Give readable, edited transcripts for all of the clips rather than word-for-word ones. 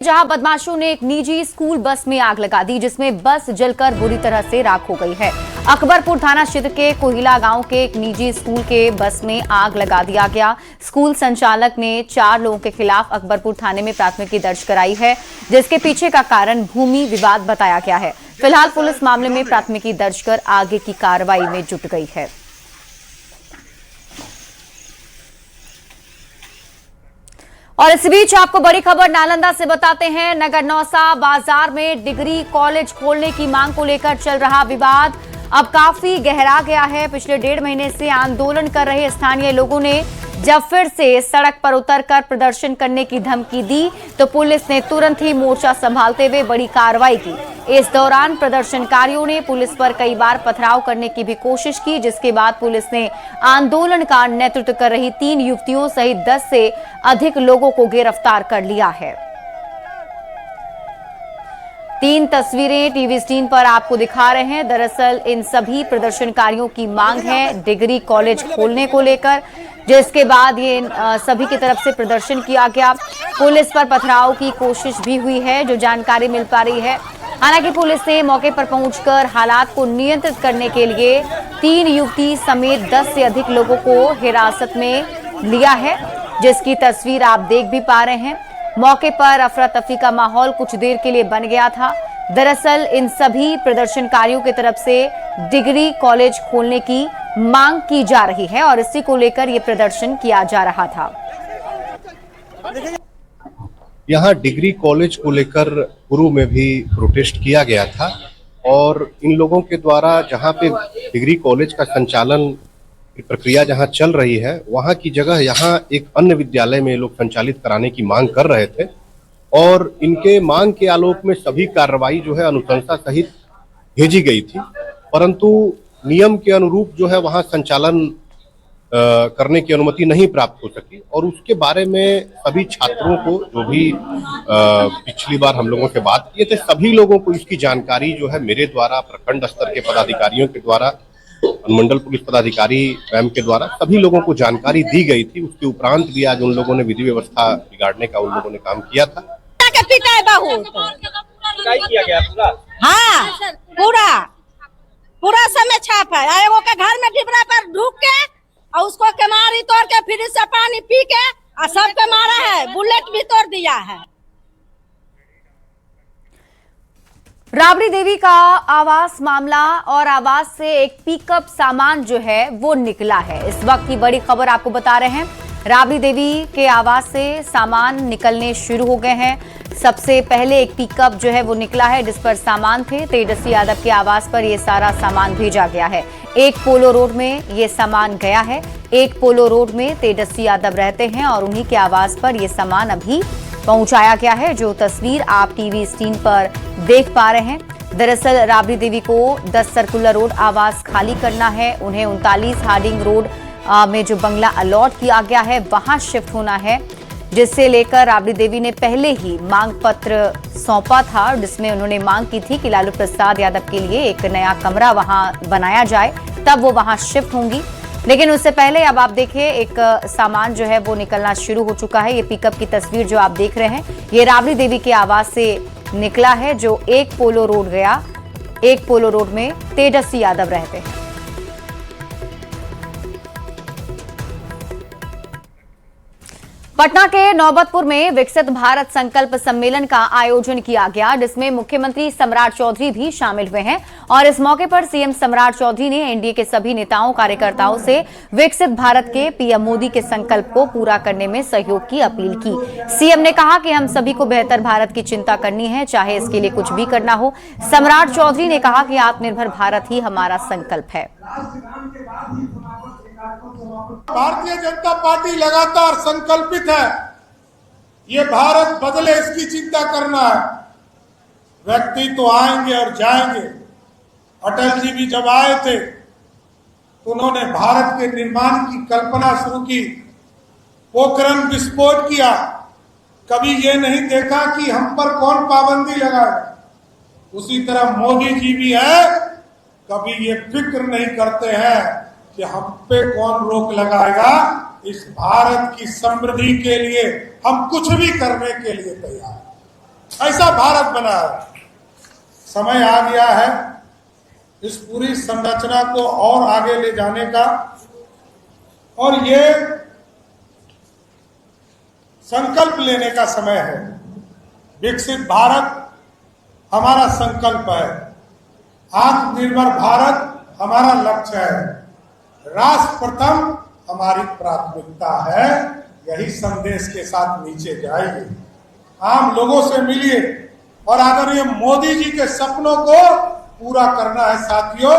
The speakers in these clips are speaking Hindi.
जहां बदमाशों ने एक निजी स्कूल बस में आग लगा दी, जिसमें बस जलकर बुरी तरह से राख हो गई है। अकबरपुर थाना क्षेत्र के कोहिला गांव के एक निजी स्कूल के बस में आग लगा दिया गया। स्कूल संचालक ने 4 लोगों के खिलाफ अकबरपुर थाने में प्राथमिकी दर्ज कराई है, जिसके पीछे का कारण भूमि विवाद बताया गया है। फिलहाल पुलिस मामले में प्राथमिकी दर्ज कर आगे की कार्रवाई में जुट गई है। और इस बीच आपको बड़ी खबर नालंदा से बताते हैं। नगर नौसा बाजार में डिग्री कॉलेज खोलने की मांग को लेकर चल रहा विवाद अब काफी गहरा गया है। पिछले 1.5 महीने से आंदोलन कर रहे स्थानीय लोगों ने जब फिर से सड़क पर उतरकर प्रदर्शन करने की धमकी दी, तो पुलिस ने तुरंत ही मोर्चा संभालते हुए बड़ी कार्रवाई की। इस दौरान प्रदर्शनकारियों ने पुलिस पर कई बार पथराव करने की भी कोशिश की, जिसके बाद पुलिस ने आंदोलन का नेतृत्व कर रही 3 युवतियों सहित 10 से अधिक लोगों को गिरफ्तार कर लिया है। 3 तस्वीरें टीवी स्क्रीन पर आपको दिखा रहे हैं। दरअसल इन सभी प्रदर्शनकारियों की मांग है डिग्री कॉलेज खोलने को लेकर, जिसके बाद ये सभी की तरफ से प्रदर्शन किया गया। पुलिस पर पथराव की कोशिश भी हुई है, जो जानकारी मिल पा रही है। हालांकि पुलिस ने मौके पर पहुंचकर हालात को नियंत्रित करने के लिए 3 युवती समेत 10 से अधिक लोगों को हिरासत में लिया है, जिसकी तस्वीर आप देख भी पा रहे हैं। मौके पर अफरा तफरी का माहौल कुछ देर के लिए बन गया था। दरअसल इन सभी प्रदर्शनकारियों की तरफ से डिग्री कॉलेज खोलने की मांग की जा रही है और इसी को लेकर यह प्रदर्शन किया जा रहा था। यहाँ डिग्री कॉलेज को लेकर पूर्व में भी प्रोटेस्ट किया गया था और इन लोगों के द्वारा जहाँ पे डिग्री कॉलेज का संचालन की प्रक्रिया जहाँ चल रही है, वहाँ की जगह यहाँ एक अन्य विद्यालय में लोग संचालित कराने की मांग कर रहे थे और इनके मांग के आलोक में सभी कार्रवाई जो है अनुशंसा सहित भेजी गई थी, परंतु नियम के अनुरूप जो है वहाँ संचालन करने की अनुमति नहीं प्राप्त हो सकी और उसके बारे में सभी छात्रों को जो भी पिछली बार हम लोगों से बात किए थे, सभी लोगों को इसकी जानकारी जो है मेरे द्वारा, प्रखंड स्तर के पदाधिकारियों के द्वारा, अनुमंडल पुलिस पदाधिकारी स्वयं के द्वारा सभी लोगों को जानकारी दी गई थी। उसके उपरांत भी आज उन लोगों ने विधि व्यवस्था बिगाड़ने का उन लोगों ने काम किया था। किया गया पूरा? हाँ, पूरा समय छाप है। वो के घर में डिबरा पर ढूक के और उसको केमारी तोड़ के फिर से पानी पी के और सबके मारा है, बुलेट भी तोड़ दिया है। राबड़ी देवी का आवास मामला और आवास से एक पिकअप सामान जो है वो निकला है। इस वक्त की बड़ी खबर आपको बता रहे हैं। राबड़ी देवी के आवास से सामान निकलने शुरू हो गए हैं। सबसे पहले एक पिकअप जो है वो निकला है, जिस पर सामान थे। तेजस्वी यादव के आवास पर यह सारा सामान भेजा गया है। एक पोलो रोड में ये सामान गया है। एक पोलो रोड में तेजस्वी यादव रहते हैं और उन्हीं के आवास पर यह सामान अभी पहुंचाया गया है, जो तस्वीर आप टीवी स्क्रीन पर देख पा रहे हैं। दरअसल राबड़ी देवी को 10 सर्कुलर रोड आवास खाली करना है। उन्हें 39 हार्डिंग रोड में जो बंगला अलॉट किया गया है वहां शिफ्ट होना है, जिससे लेकर राबड़ी देवी ने पहले ही मांग पत्र सौंपा था, जिसमें उन्होंने मांग की थी कि लालू प्रसाद यादव के लिए एक नया कमरा वहां बनाया जाए, तब वो वहां शिफ्ट होंगी। लेकिन उससे पहले अब आप देखिए एक सामान जो है वो निकलना शुरू हो चुका है। ये पिकअप की तस्वीर जो आप देख रहे हैं, ये राबड़ी देवी के आवास से निकला है, जो एक पोलो रोड गया। एक पोलो रोड में तेजस्वी यादव रहते हैं। पटना के नौबतपुर में विकसित भारत संकल्प सम्मेलन का आयोजन किया गया, जिसमें मुख्यमंत्री सम्राट चौधरी भी शामिल हुए हैं और इस मौके पर सीएम सम्राट चौधरी ने एनडीए के सभी नेताओं कार्यकर्ताओं से विकसित भारत के पीएम मोदी के संकल्प को पूरा करने में सहयोग की अपील की। सीएम ने कहा कि हम सभी को बेहतर भारत की चिंता करनी है, चाहे इसके लिए कुछ भी करना हो। सम्राट चौधरी ने कहा कि आत्मनिर्भर भारत ही हमारा संकल्प है। भारतीय जनता पार्टी लगातार संकल्पित है, ये भारत बदले इसकी चिंता करना है। व्यक्ति तो आएंगे और जाएंगे। अटल जी भी जब आए थे तो उन्होंने भारत के निर्माण की कल्पना शुरू की, पोखरण विस्फोट किया। कभी ये नहीं देखा कि हम पर कौन पाबंदी लगाए। उसी तरह मोदी जी भी है, कभी ये फिक्र नहीं करते हैं कि हम पे कौन रोक लगाएगा। इस भारत की समृद्धि के लिए हम कुछ भी करने के लिए तैयार हैं। ऐसा भारत बना है। समय आ गया है इस पूरी संरचना को और आगे ले जाने का, और ये संकल्प लेने का समय है। विकसित भारत हमारा संकल्प है, आत्मनिर्भर भारत हमारा लक्ष्य है, राष्ट्र प्रथम हमारी प्राथमिकता है। यही संदेश के साथ नीचे जाइए, आम लोगों से मिलिए और आदरणीय मोदी जी के सपनों को पूरा करना है साथियों।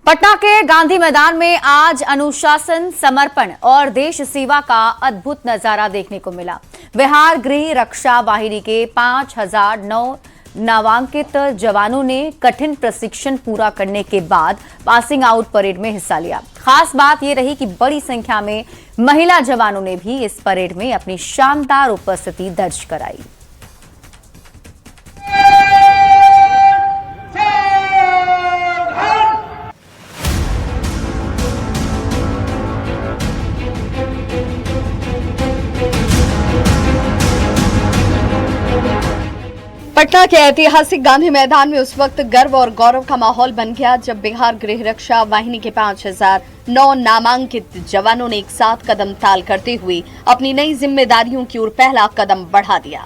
पटना के गांधी मैदान में आज अनुशासन, समर्पण और देश सेवा का अद्भुत नजारा देखने को मिला। बिहार गृह रक्षा वाहिनी के 5009 नामांकित जवानों ने कठिन प्रशिक्षण पूरा करने के बाद पासिंग आउट परेड में हिस्सा लिया। खास बात यह रही कि बड़ी संख्या में महिला जवानों ने भी इस परेड में अपनी शानदार उपस्थिति दर्ज कराई। पटना के ऐतिहासिक गांधी मैदान में उस वक्त गर्व और गौरव का माहौल बन गया जब बिहार गृह रक्षा वाहिनी के 5009 नामांकित जवानों ने एक साथ कदम ताल करते हुए अपनी नई जिम्मेदारियों की ओर पहला कदम बढ़ा दिया।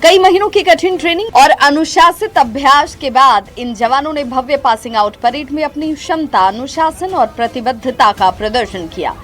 कई महीनों की कठिन ट्रेनिंग और अनुशासित अभ्यास के बाद इन जवानों ने भव्य पासिंग आउट परेड में अपनी क्षमता, अनुशासन और प्रतिबद्धता का प्रदर्शन किया।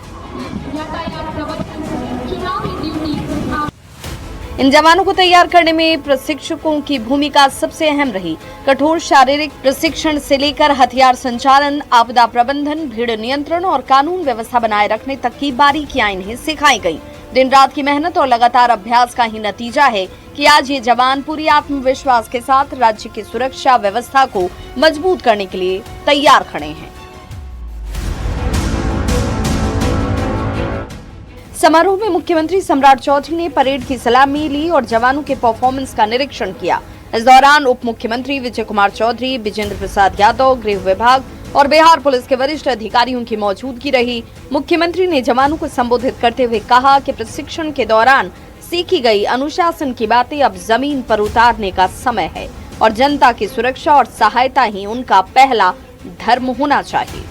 इन जवानों को तैयार करने में प्रशिक्षकों की भूमिका सबसे अहम रही। कठोर शारीरिक प्रशिक्षण से लेकर हथियार संचालन, आपदा प्रबंधन, भीड़ नियंत्रण और कानून व्यवस्था बनाए रखने तक की बारीकियां इन्हें सिखाई गई। दिन रात की मेहनत और लगातार अभ्यास का ही नतीजा है कि आज ये जवान पूरी आत्मविश्वास के साथ राज्य की सुरक्षा व्यवस्था को मजबूत करने के लिए तैयार खड़े हैं। समारोह में मुख्यमंत्री सम्राट चौधरी ने परेड की सलामी ली और जवानों के परफॉर्मेंस का निरीक्षण किया। इस दौरान उप मुख्यमंत्री विजय कुमार चौधरी, विजेंद्र प्रसाद यादव, गृह विभाग और बिहार पुलिस के वरिष्ठ अधिकारियों की मौजूदगी रही। मुख्यमंत्री ने जवानों को संबोधित करते हुए कहा कि प्रशिक्षण के दौरान सीखी गई अनुशासन की बातें अब जमीन पर उतारने का समय है और जनता की सुरक्षा और सहायता ही उनका पहला धर्म होना चाहिए।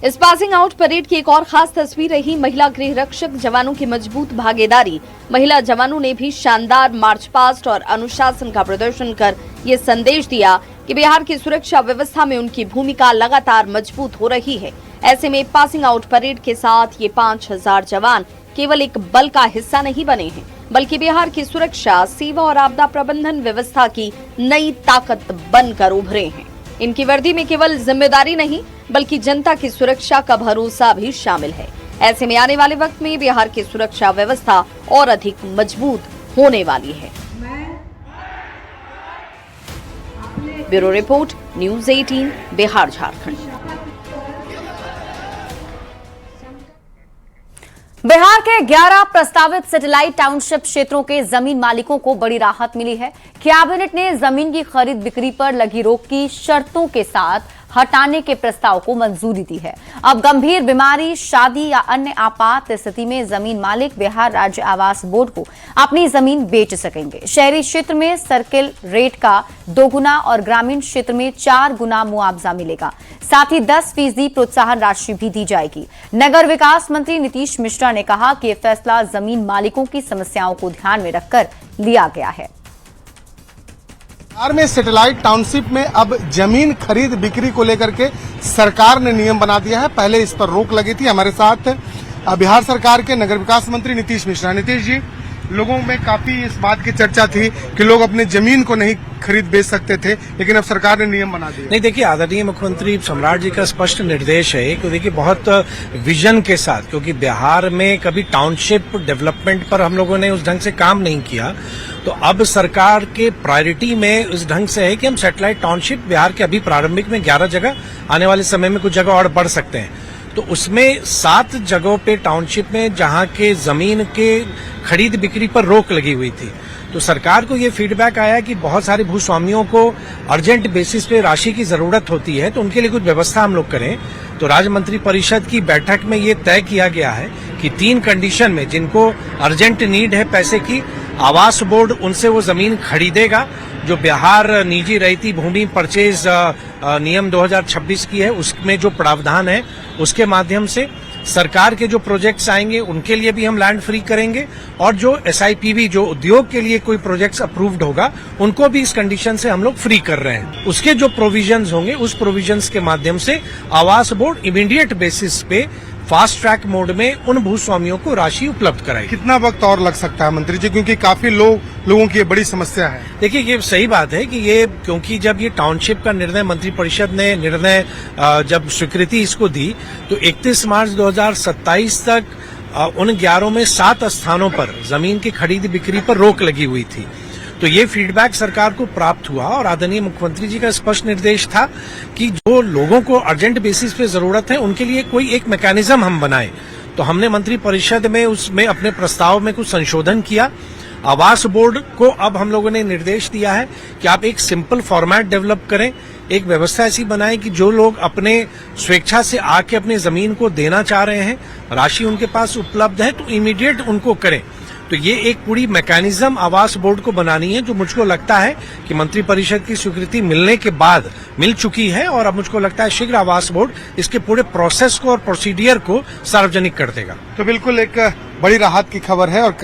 इस पासिंग आउट परेड की एक और खास तस्वीर रही महिला गृह रक्षक जवानों की मजबूत भागीदारी। महिला जवानों ने भी शानदार मार्च पास्ट और अनुशासन का प्रदर्शन कर ये संदेश दिया कि बिहार की सुरक्षा व्यवस्था में उनकी भूमिका लगातार मजबूत हो रही है। ऐसे में पासिंग आउट परेड के साथ ये 5000 जवान केवल एक बल का हिस्सा नहीं बने हैं, बल्कि बिहार की सुरक्षा, सेवा और आपदा प्रबंधन व्यवस्था की नई ताकत बनकर उभरे हैं। इनकी वर्दी में केवल जिम्मेदारी नहीं बल्कि जनता की सुरक्षा का भरोसा भी शामिल है। ऐसे में आने वाले वक्त में बिहार की सुरक्षा व्यवस्था और अधिक मजबूत होने वाली है। Bureau report, news 18, Bihar Jharkhand. Bihar के 11 प्रस्तावित सैटेलाइट टाउनशिप क्षेत्रों के जमीन मालिकों को बड़ी राहत मिली है। कैबिनेट ने जमीन की खरीद बिक्री पर लगी रोक की शर्तों के साथ हटाने के प्रस्ताव को मंजूरी दी है। अब गंभीर बीमारी, शादी या अन्य आपात स्थिति में जमीन मालिक बिहार राज्य आवास बोर्ड को अपनी जमीन बेच सकेंगे। शहरी क्षेत्र में सर्किल रेट का 2 गुना और ग्रामीण क्षेत्र में 4 गुना मुआवजा मिलेगा। साथ ही 10% प्रोत्साहन राशि भी दी जाएगी। नगर विकास मंत्री नीतीश मिश्रा ने कहा कि यह फैसला जमीन मालिकों की समस्याओं को ध्यान में रखकर लिया गया है। बिहार में सैटेलाइट टाउनशिप में अब जमीन खरीद बिक्री को लेकर के सरकार ने नियम बना दिया है। पहले इस पर रोक लगी थी। हमारे साथ बिहार सरकार के नगर विकास मंत्री नीतीश मिश्रा। नीतीश जी, लोगों में काफी इस बात की चर्चा थी कि लोग अपने जमीन को नहीं खरीद बेच सकते थे, लेकिन अब सरकार ने नियम बना दिया। नहीं, देखिए, आदरणीय मुख्यमंत्री सम्राट जी का स्पष्ट निर्देश है कि देखिए बहुत विजन के साथ, क्योंकि बिहार में कभी टाउनशिप डेवलपमेंट पर हम लोगों ने उस ढंग से काम नहीं किया, तो अब सरकार के प्रायोरिटी में उस ढंग से है कि हम सैटेलाइट टाउनशिप बिहार के अभी प्रारंभिक में 11 जगह, आने वाले समय में कुछ जगह और बढ़ सकते हैं। तो उसमें 7 जगहों पे टाउनशिप में जहां के जमीन के खरीद बिक्री पर रोक लगी हुई थी, तो सरकार को ये फीडबैक आया कि बहुत सारे भूस्वामियों को अर्जेंट बेसिस पे राशि की जरूरत होती है, तो उनके लिए कुछ व्यवस्था हम लोग करें। तो राज्य मंत्रिपरिषद की बैठक में ये तय किया गया है कि 3 कंडीशन में जिनको अर्जेंट नीड है पैसे की, आवास बोर्ड उनसे वो जमीन खरीदेगा जो बिहार निजी रहती भूमि परचेज नियम 2026 की है, उसमें जो प्रावधान है उसके माध्यम से सरकार के जो प्रोजेक्ट्स आएंगे उनके लिए भी हम लैंड फ्री करेंगे, और जो SIPV जो उद्योग के लिए कोई प्रोजेक्ट्स अप्रूव्ड होगा उनको भी इस कंडीशन से हम लोग फ्री कर रहे हैं। उसके जो प्रोविजंस होंगे उस प्रोविजंस के माध्यम से आवास बोर्ड इमीडिएट बेसिस पे फास्ट ट्रैक मोड में उन भूस्वामियों को राशि उपलब्ध कराएगी। कितना वक्त और लग सकता है मंत्री जी, क्योंकि काफी लोगों की ये बड़ी समस्या है? देखिए ये सही बात है कि ये क्योंकि जब ये टाउनशिप का निर्णय मंत्रिपरिषद ने जब स्वीकृति इसको दी तो 31 मार्च 2027 तक उन 11 में 7 स्थानों पर जमीन की खरीद बिक्री पर रोक लगी हुई थी। तो ये फीडबैक सरकार को प्राप्त हुआ और आदरणीय मुख्यमंत्री जी का स्पष्ट निर्देश था कि जो लोगों को अर्जेंट बेसिस पे जरूरत है उनके लिए कोई एक मैकेनिज्म हम बनाएं। तो हमने मंत्रिपरिषद में उसमें अपने प्रस्ताव में कुछ संशोधन किया। आवास बोर्ड को अब हम लोगों ने निर्देश दिया है कि आप एक सिंपल फॉर्मेट डेवलप करें, एक व्यवस्था ऐसी बनाएं कि जो लोग अपने स्वेच्छा से आके अपनी जमीन को देना चाह रहे हैं, राशि उनके पास उपलब्ध है तो इमीडिएट उनको करें। तो ये एक पूरी मैकेनिज्म आवास बोर्ड को बनानी है जो मुझको लगता है कि मंत्रिपरिषद की स्वीकृति मिलने के बाद मिल चुकी है, और अब मुझको लगता है शीघ्र आवास बोर्ड इसके पूरे प्रोसेस को और प्रोसीडियर को सार्वजनिक कर देगा। तो बिल्कुल एक बड़ी राहत की खबर है, और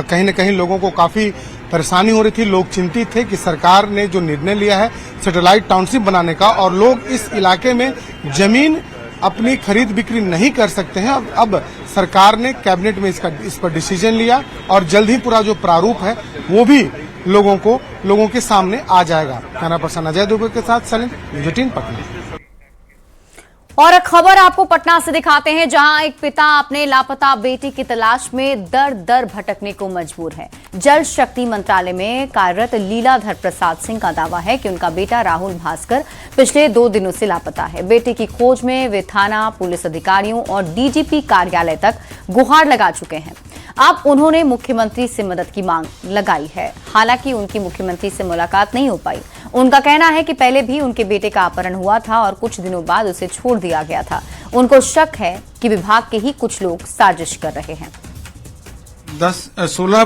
कहीं न कहीं लोगों को काफी परेशानी हो रही थी। लोग चिंतित थे कि सरकार ने जो निर्णय लिया है सैटेलाइट टाउनशिप बनाने का, और लोग इस इलाके में जमीन अपनी खरीद बिक्री नहीं कर सकते हैं। अब सरकार ने कैबिनेट में इस पर डिसीजन लिया, और जल्द ही पूरा जो प्रारूप है वो भी लोगों के सामने आ जाएगा। कैमरा पर्सन अजय दुबे के साथ सलीम, न्यूज़ 18 पटना। और एक खबर आपको पटना से दिखाते हैं, जहां एक पिता अपने लापता बेटी की तलाश में दर दर भटकने को मजबूर है। जल शक्ति मंत्रालय में कार्यरत लीलाधर प्रसाद सिंह का दावा है कि उनका बेटा राहुल भास्कर पिछले 2 दिनों से लापता है। बेटे की खोज में वे थाना, पुलिस अधिकारियों और DGP कार्यालय तक गुहार लगा चुके हैं। अब उन्होंने मुख्यमंत्री से मदद की मांग लगाई है। हालांकि उनकी मुख्यमंत्री से मुलाकात नहीं हो पाई। उनका कहना है कि पहले भी उनके बेटे का अपहरण हुआ था और कुछ दिनों बाद उसे छोड़ दिया गया था। उनको शक है कि विभाग के ही कुछ लोग साजिश कर रहे हैं। 16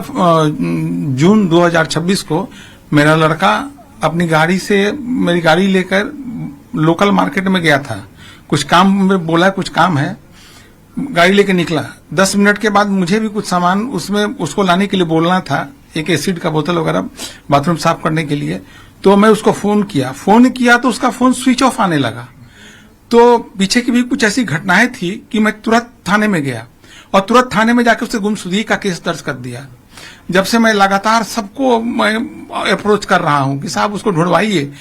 जून 2026 को मेरा लड़का अपनी गाड़ी से मेरी गाड़ी लेकर लोकल मार्केट में गया था। कुछ काम में बोला, कुछ काम है, गाड़ी लेके निकला। 10 मिनट के बाद मुझे भी कुछ सामान उसमें उसको लाने के लिए बोलना था, एक एसिड का बोतल वगैरह बाथरूम साफ करने के लिए। तो मैं उसको फोन किया तो उसका फोन स्विच ऑफ आने लगा। तो पीछे की भी कुछ ऐसी घटनाएं थी कि मैं तुरंत थाने में गया, और तुरंत थाने में जाकर उससे गुमशुदगी का केस दर्ज कर दिया। जब से मैं लगातार सबको मैं अप्रोच कर रहा हूं कि साहब उसको ढूंढवाइए,